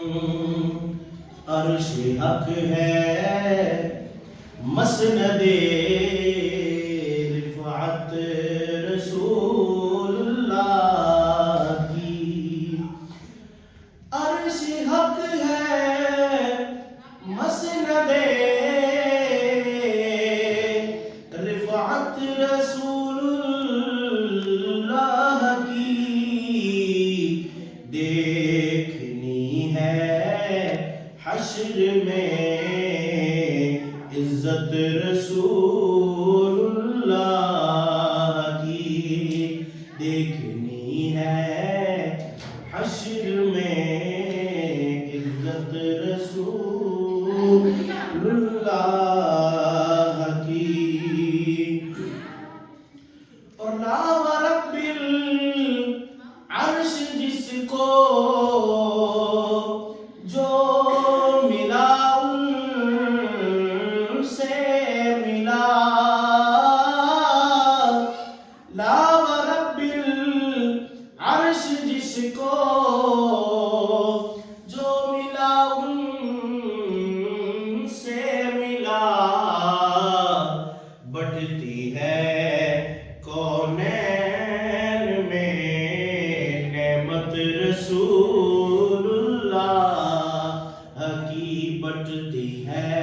عرش حق ہے مسند رفعت رسول اللہ کی. عرش حق ہے مسند رفعت رسول اللہ کی. دیکھنی ہے حشر میں عزت رسول اللہ کی. دیکھنی ہے حشر میں عزت رسول اللہ کی. اور لا ورب العرش جس کو جو ملا ان سے ملا. لا ورب العرش جس کو جو ملا ان سے ملا. بٹتی ہے کونین میں نعمت رسول اللہ کی. بٹتی ہے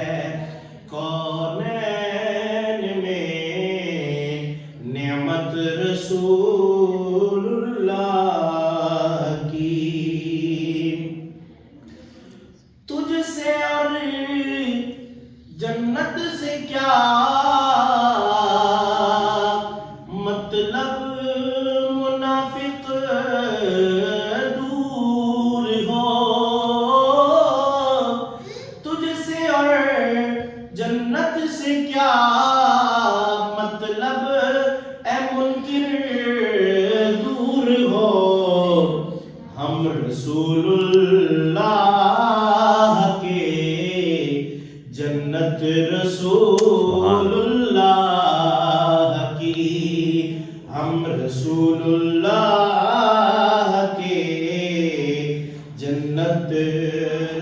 کونین میں نعمت رسول اللہ کی. تجھ سے اور جنت سے کیا مطلب منافق دور ہو. تجھ سے اور جنت سے کیا مطلب اے منکر دور ہو. ہم رسول اللہ کے جنت رسول اللہ کی. ہم رسول اللہ کے جنت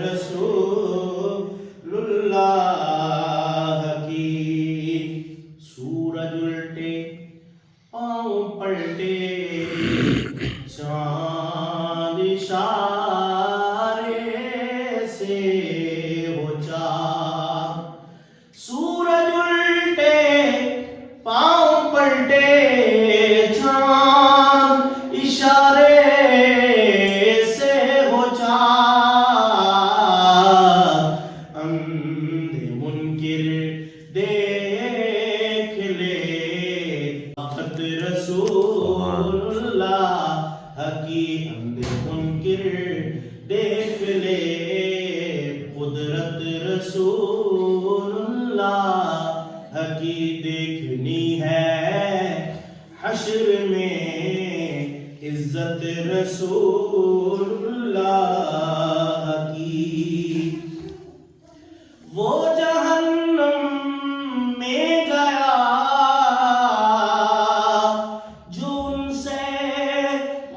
رسول اللہ کی. سورج الٹے پاؤں پلٹے چاند اشارے سے ہو چاک. سورج الٹے پاؤں پلٹے چاند اشارے سے ہو چاک. اندھے منکر دیکھ لے وقت رسول اللہ کی. اندھے منکر دیکھ لے قدرت رسول اللہ کی. دیکھنی ہے حشر میں عزت رسول اللہ کی. وہ جہنم میں گیا جو ان سے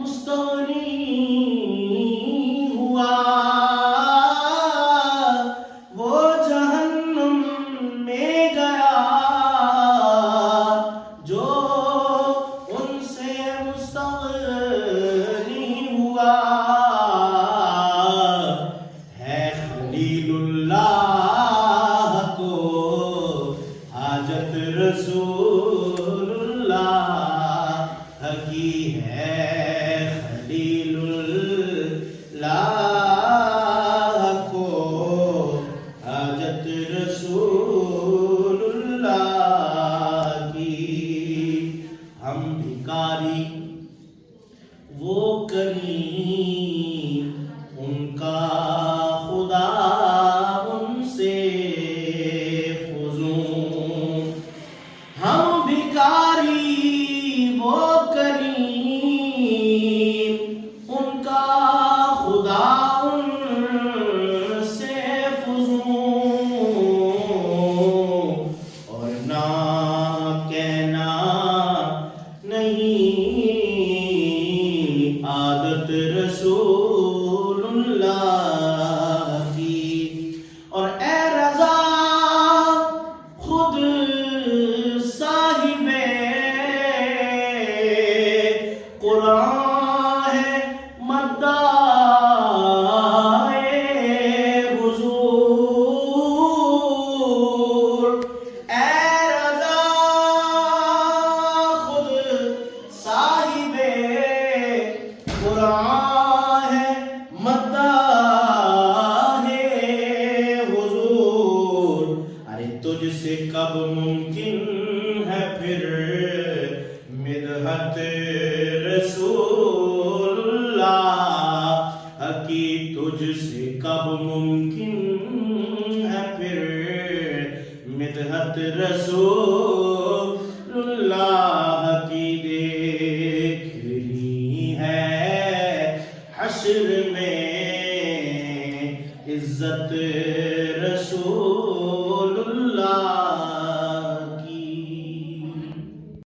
مستغنی ہوا. وہ جہنم میں گیا جو ان سے مستغنی ہوا. ہے خلیل اللہ کو حاجت رسول اللہ کی. ہے خلیل اللہ کو حاجت رسول اللہ کی. ہم بھکاری وہ کریم ان کا خدا ان سے فزوں. ہم بھکاری وہ کریم ان کا خدا ان سے فزوں. اور نہ کہنا نہیں عادت رسول اللہ کب ممکن ہے پھر مدحت رسول اللہ کی، تجھ سے کب ممکن ہے پھر مدحت رسول اللہ کی، دیکھنی ہے حشر میں عزت رسول اللہ